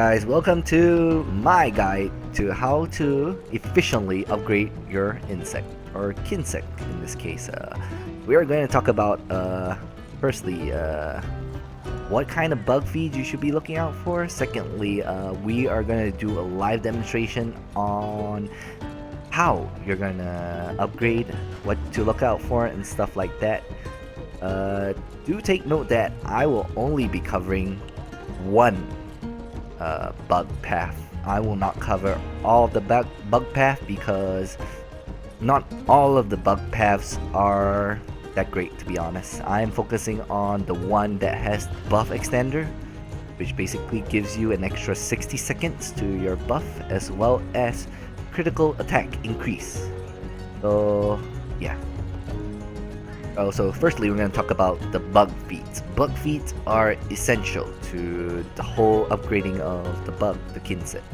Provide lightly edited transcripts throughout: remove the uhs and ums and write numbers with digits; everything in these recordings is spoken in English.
Guys, welcome to my guide to how to efficiently upgrade your insect or Kinsect in this case. We are going to talk about firstly what kind of bug feeds you should be looking out for. Secondly, we are going to do a live demonstration on how you're going to upgrade, what to look out for and stuff like that. Do take note that I will only be covering one bug path. I will not cover all of the bug path because not all of the bug paths are that great, to be honest. I am focusing on the one that has buff extender, which basically gives you an extra 60 seconds to your buff as well as critical attack increase. So yeah. So firstly, we're going to talk about the bug feeds. Bug feeds are essential to the whole upgrading of the bug, the Kinsect.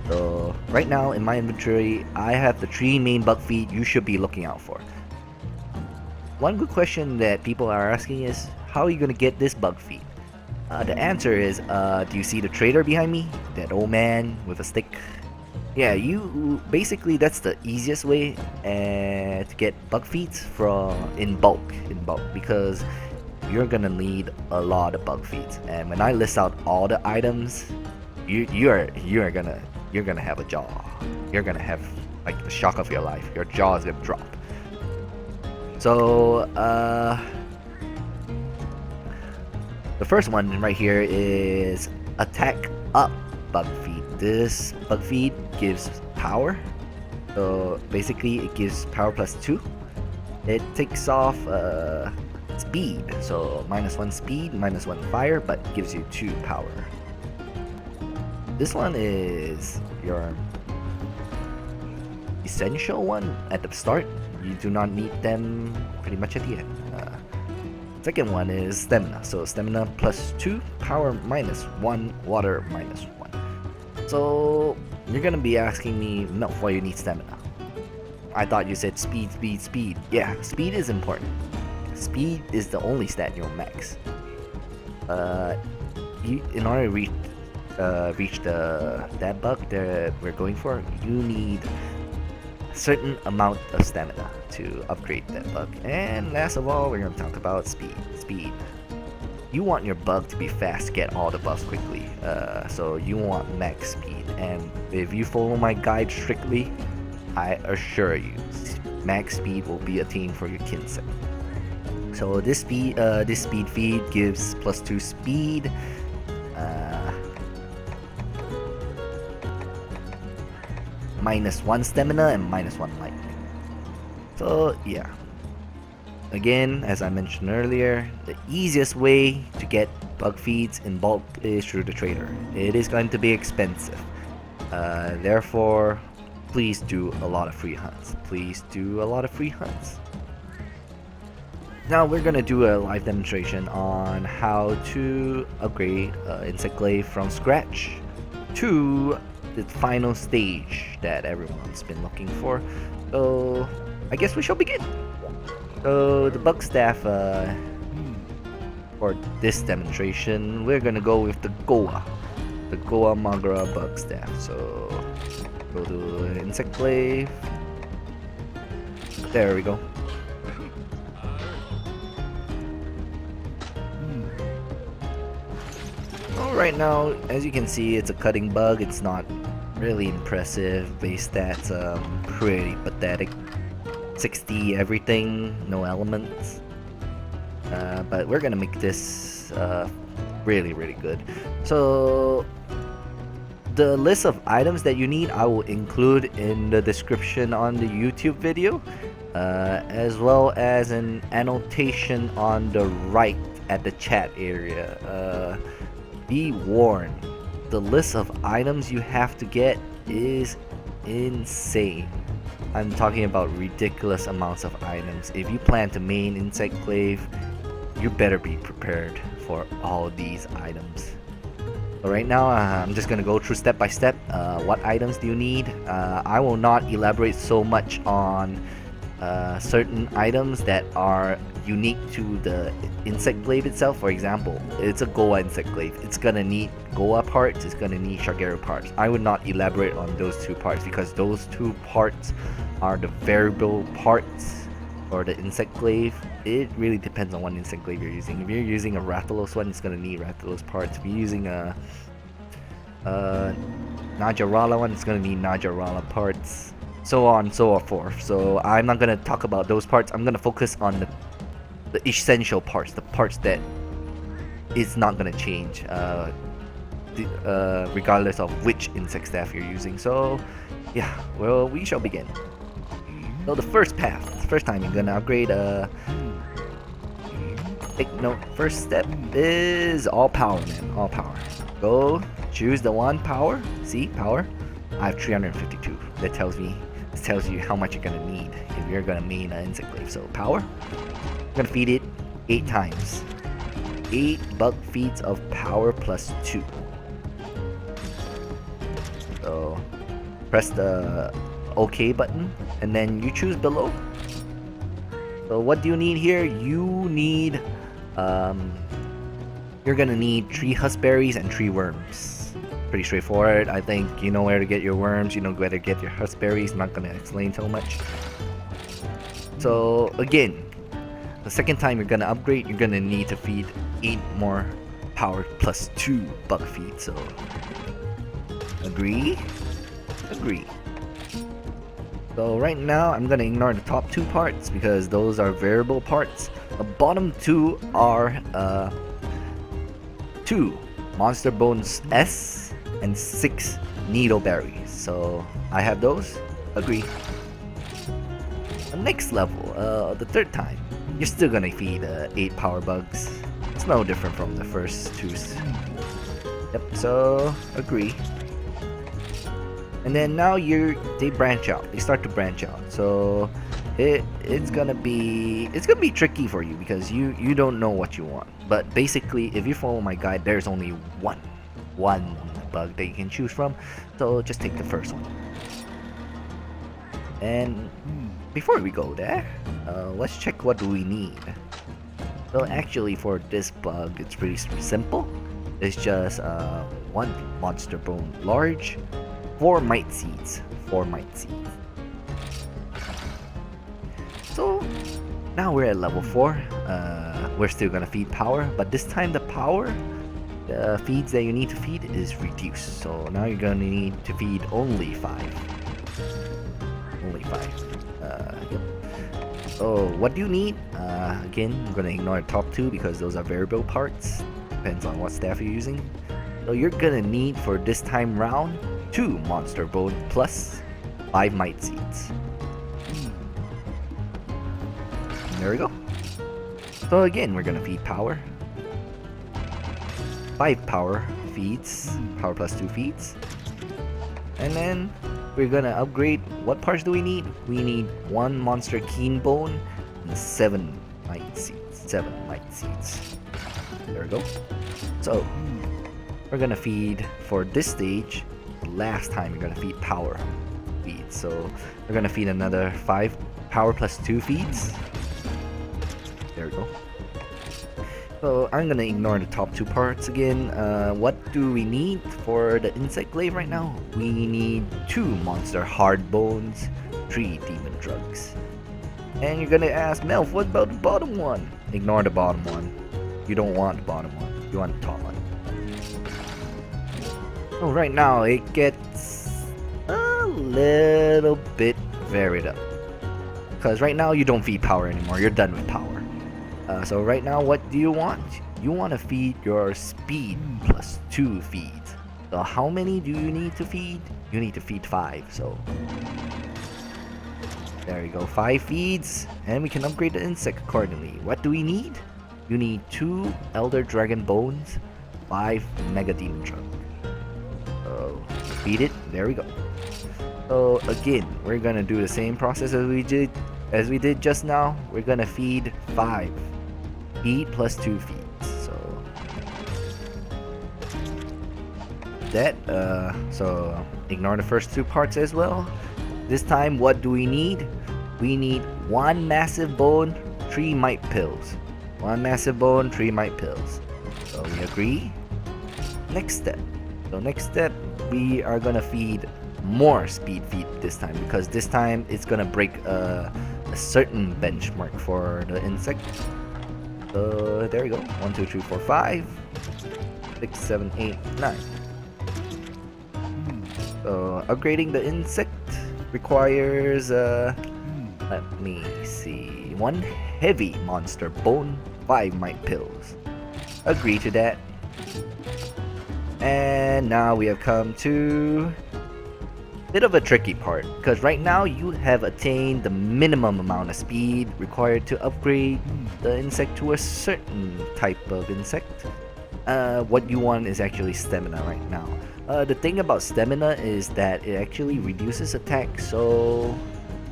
So right now in my inventory, I have the 3 main bug feed you should be looking out for. One good question that people are asking is, how are you going to get this bug feed? The answer is, do you see the trader behind me? That old man with a stick? Yeah, basically that's the easiest way to get bug feeds in bulk because you're gonna need a lot of bug feeds, and when I list out all the items, you're gonna have a jaw. You're gonna have like the shock of your life. Your jaw is gonna drop. So the first one right here is attack up bug feed. This bug feed gives power, so basically it gives power plus 2. It takes off speed, so -1 speed, -1 fire, but gives you 2 power. This one is your essential one at the start. You do not need them pretty much at the end. Second one is stamina, so stamina plus 2, power -1, water -1. So you're gonna be asking me, Melf, why you need stamina? I thought you said speed. Yeah, speed is important. Speed is the only stat you'll max. In order to reach that bug that we're going for, you need a certain amount of stamina to upgrade that bug. And last of all, we're gonna talk about speed. You want your bug to be fast, get all the buffs quickly, so you want max speed. And if you follow my guide strictly, I assure you, max speed will be attained for your Kinsect. So this speed feed gives plus 2 speed, -1 stamina, and -1 lightning. So yeah. Again, as I mentioned earlier, the easiest way to get bug feeds in bulk is through the trader. It is going to be expensive. Therefore, please do a lot of free hunts. Now we're going to do a live demonstration on how to upgrade Insect Glaive from scratch to the final stage that everyone's been looking for. So I guess we shall begin. So the bug staff for this demonstration, we're gonna go with the Goa Magra bug staff. So go to Insect Glaive. There we go. Well, right now, as you can see, it's a cutting bug. It's not really impressive. Base stats pretty pathetic. 60 everything, no elements, but we're gonna make this really good. So the list of items that you need I will include in the description on the YouTube video, as well as an annotation on the right at the chat area. Be warned, the list of items you have to get is insane. I'm talking about ridiculous amounts of items. If you plan to main Insect Glaive, you better be prepared for all these items. So right now, I'm just gonna go through step by step. What items do you need? I will not elaborate so much on certain items that are unique to the insect glaive itself. For example, it's a Goa insect glaive. It's gonna need Goa parts, it's gonna need Shagero parts. I would not elaborate on those two parts because those two parts are the variable parts for the insect glaive. It really depends on what insect glaive you're using. If you're using a Rathalos one, it's gonna need Rathalos parts. If you're using a Najarala one, it's gonna need Najarala parts, so on so forth. So I'm not gonna talk about those parts. I'm gonna focus on the essential parts, the parts that is not gonna change regardless of which insect staff you're using. So yeah, well, we shall begin. So the first time you're gonna upgrade take note, first step is all power, man. All power. Go choose the one power. See, power. I have 352. That tells you how much you're gonna need if you're gonna main an insect glaive. So power. I'm gonna feed it 8 times. 8 bug feeds of power plus 2. So press the OK button and then you choose below. So what do you need here? You need you're gonna need 3 Huskberries and 3 worms. Pretty straightforward. I think you know where to get your worms, you know where to get your Huskberries. I'm not gonna explain so much. So again, the second time you're gonna upgrade, you're gonna need to feed 8 more power plus 2 bug feed. So agree. So right now I'm gonna ignore the top 2 parts because those are variable parts. The bottom 2 are 2 Monster Bones S and 6 needleberries. So I have those. Agree. The next level, the third time, you're still gonna feed 8 power bugs. It's no different from the first 2. Yep. So agree. And then now they branch out. They start to branch out. So it's gonna be tricky for you because you don't know what you want. But basically, if you follow my guide, there's only one bug that you can choose from. So just take the first one. And before we go there, let's check what do we need. So actually, for this bug, it's pretty simple. It's just 1 Monster Bone large. 4 might seeds. So now we're at level 4. We're still gonna feed power, but this time the power feeds that you need to feed is reduced. So now you're gonna need to feed only 5. Yep. So what do you need? Again, I'm gonna ignore the top 2 because those are variable parts. Depends on what staff you're using. So you're gonna need for this time round 2 Monster Bone plus 5 might seeds. There we go. So again, we're gonna feed power. 5 power feeds, power plus 2 feeds. And then we're gonna upgrade. What parts do we need? We need 1 Monster Keenbone and 7 might seeds. There we go. So we're gonna feed for this stage. Last time you're gonna feed power feeds, so we're gonna feed another 5 power plus 2 feeds. There we go. So I'm gonna ignore the top 2 parts again. What do we need for the insect glaive right now? We need 2 monster hardbones, 3 demondrugs. And you're gonna ask, Melf, what about the bottom one? Ignore the bottom one. You don't want the bottom one. You want the top one. So right now it gets a little bit varied up. Because right now you don't feed power anymore. You're done with power. So right now what do you want? You want to feed your speed plus 2 feeds. So how many do you need to feed? You need to feed 5. So there you go, 5 feeds. And we can upgrade the insect accordingly. What do we need? You need 2 Elder Dragon Bones, 5 Mega Demon Drug. So feed it. There we go. So again, we're gonna do the same process as we did just now. We're gonna feed 5. Feed plus 2 feeds. So that so ignore the first 2 parts as well. This time what do we need? We need 1 massive bone, 3 mite pills. 1 massive bone, 3 mite pills. So we agree. Next step. So next step, we are gonna feed more speed feed this time, because this time it's gonna break a certain benchmark for the insect. So there we go. 1, 2, 3, 4, 5, 6, 7, 8, 9. So upgrading the insect requires let me see, 1 Hvy Monster Bone, 5 mite pills. Agree to that. And now we have come to a bit of a tricky part, because right now you have attained the minimum amount of speed required to upgrade the insect to a certain type of insect. What you want is actually stamina right now. The thing about stamina is that it actually reduces attack, so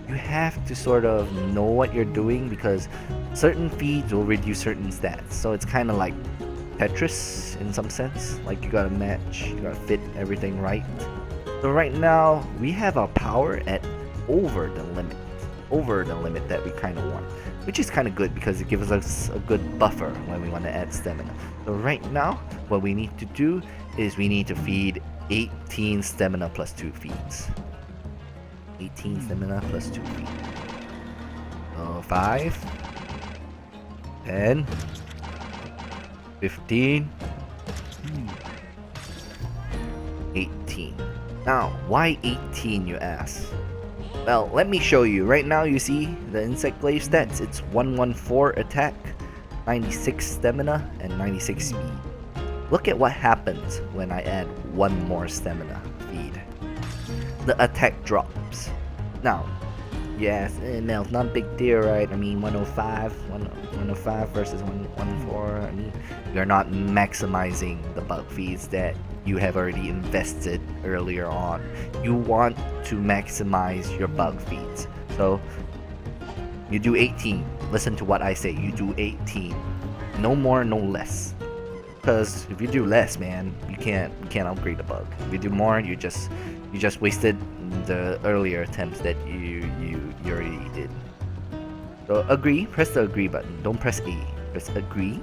you have to sort of know what you're doing, because certain feeds will reduce certain stats. So it's kind of like Tetris in some sense. Like you gotta match, you gotta fit everything right. So right now we have our power at over the limit that we kind of want, which is kind of good because it gives us a good buffer when we want to add stamina. So right now what we need to do is we need to feed 18 stamina plus 2 feeds. 18 stamina plus 2 feeds. So 5, 10, 15, 18. Now, why 18, you ask? Well, let me show you. Right now, you see the insect glaive stats. It's 114 attack, 96 stamina, and 96 speed. Look at what happens when I add 1 more stamina feed. The attack drops. Now, yes, Mel's not a big deal, right? I mean, 105 versus 114. I mean, you're not maximizing the bug feeds that you have already invested earlier on. You want to maximize your bug feeds. So, you do 18. Listen to what I say. You do 18. No more, no less. Because if you do less, man, you can't upgrade the bug. If you do more, you just wasted the earlier attempts that you already did. So agree, press the agree button. Don't press A. Press agree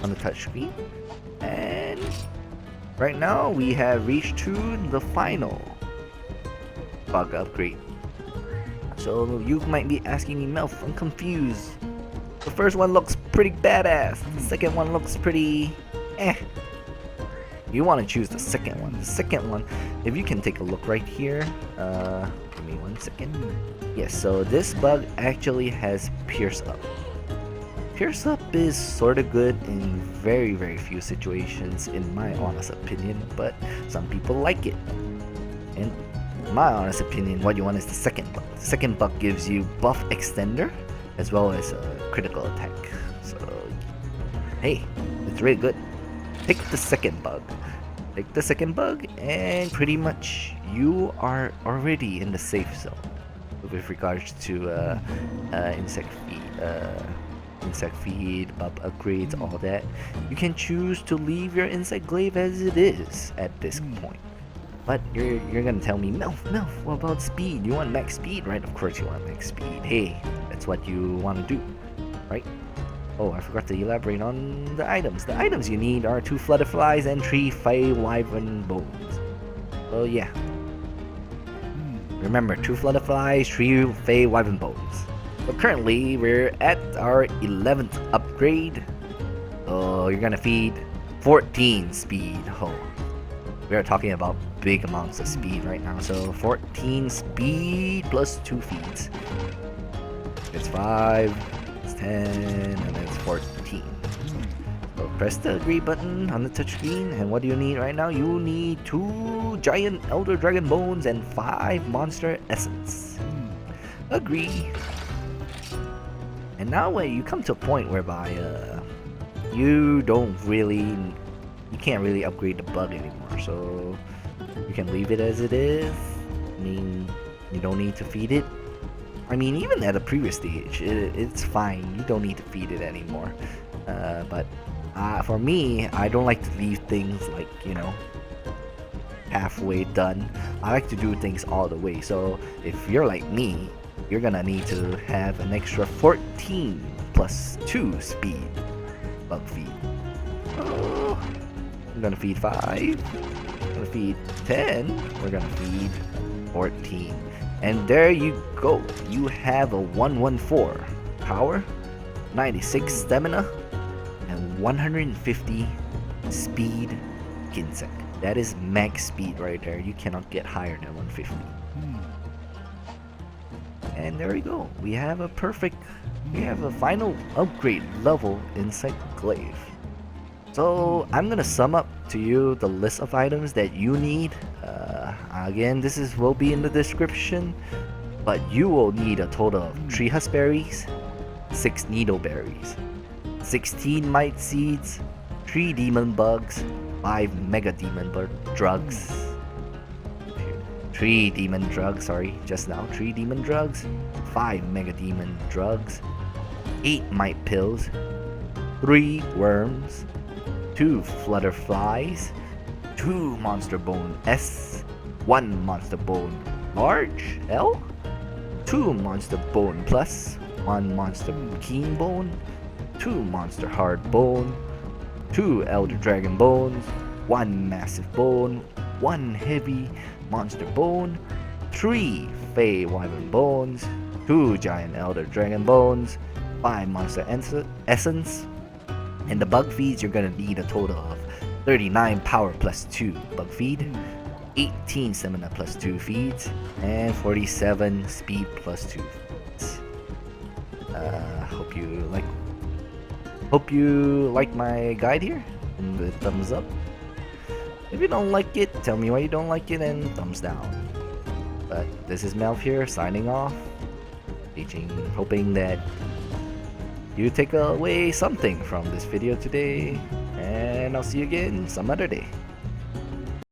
on the touchscreen. And right now we have reached to the final bug upgrade. So you might be asking me, Melf, I'm confused. The first one looks pretty badass. The second one looks pretty You want to choose the second one. The second one, if you can take a look right here. Give me 1 second. Yes, so this bug actually has Pierce Up. Pierce Up is sort of good in very, very few situations, in my honest opinion, but some people like it. And in my honest opinion, what you want is the second bug. The second bug gives you buff extender as well as a critical attack. So, hey, it's really good. Pick the second bug. Pick the second bug, and pretty much you are already in the safe zone with regards to insect feed, buff upgrades, all that. You can choose to leave your insect glaive as it is at this point. But you're gonna tell me, Melf, what about speed? You want max speed, right? Of course you want max speed. Hey, that's what you want to do, right? Oh, I forgot to elaborate on the items. The items you need are 2 Fluttlerflies and 3 Hvy wyvern bones. So yeah. Remember, 2 Fluttlerflies, 3 Hvy wyvern bones. So currently, we're at our 11th upgrade. So you're gonna feed 14 speed. Oh, we are talking about big amounts of speed right now. So 14 speed plus 2 feeds. It's 5. 10, and then it's 14. So press the agree button on the touchscreen, and what do you need right now? You need 2 giant elder dragon bones and 5 monster essence. Agree. And now when you come to a point whereby you can't really upgrade the bug anymore, so you can leave it as it is. I mean, you don't need to feed it. I mean, even at the previous stage, it's fine. You don't need to feed it anymore. But for me, I don't like to leave things like, halfway done. I like to do things all the way. So if you're like me, you're gonna need to have an extra 14 plus 2 speed bug feed. Oh, I'm gonna feed 5. I'm gonna feed 10. We're gonna feed 14. And there you go. You have a 114 power, 96 stamina, and 150 speed Kinsect. That is max speed right there. You cannot get higher than 150. And there we go. We have a final upgrade level insect glaive. So I'm gonna sum up to you the list of items that you need. Again, will be in the description, but you will need a total of 3 Huskberries, 6 needleberries, 16 mite seeds, 3 demon bugs, 5 mega demon drugs, 3 demon drugs, sorry, just now, 3 demon drugs, 5 mega demon drugs, 8 mite pills, 3 worms, 2 Fluttlerflies, 2 Monster Bone S, 1 Monster Bone Large L, 2 Monster Bone Plus, 1 Monster Keenbone, 2 Monster Hardbone, 2 Elder Dragon Bones, 1 Massive Bone, 1 Heavy Monster Bone, 3 Hvy Wyvern Bones, 2 Giant Elder Dragon Bones, 5 Monster Essence, and the bug feeds you're gonna need a total of 39 power plus 2 bug feed, 18 stamina plus 2 feeds, and 47 speed plus 2 feeds. Hope you like my guide here, and the thumbs up. If you don't like it, tell me why you don't like it, and thumbs down. But this is Melv here, signing off, hoping that you take away something from this video today, and I'll see you again some other day.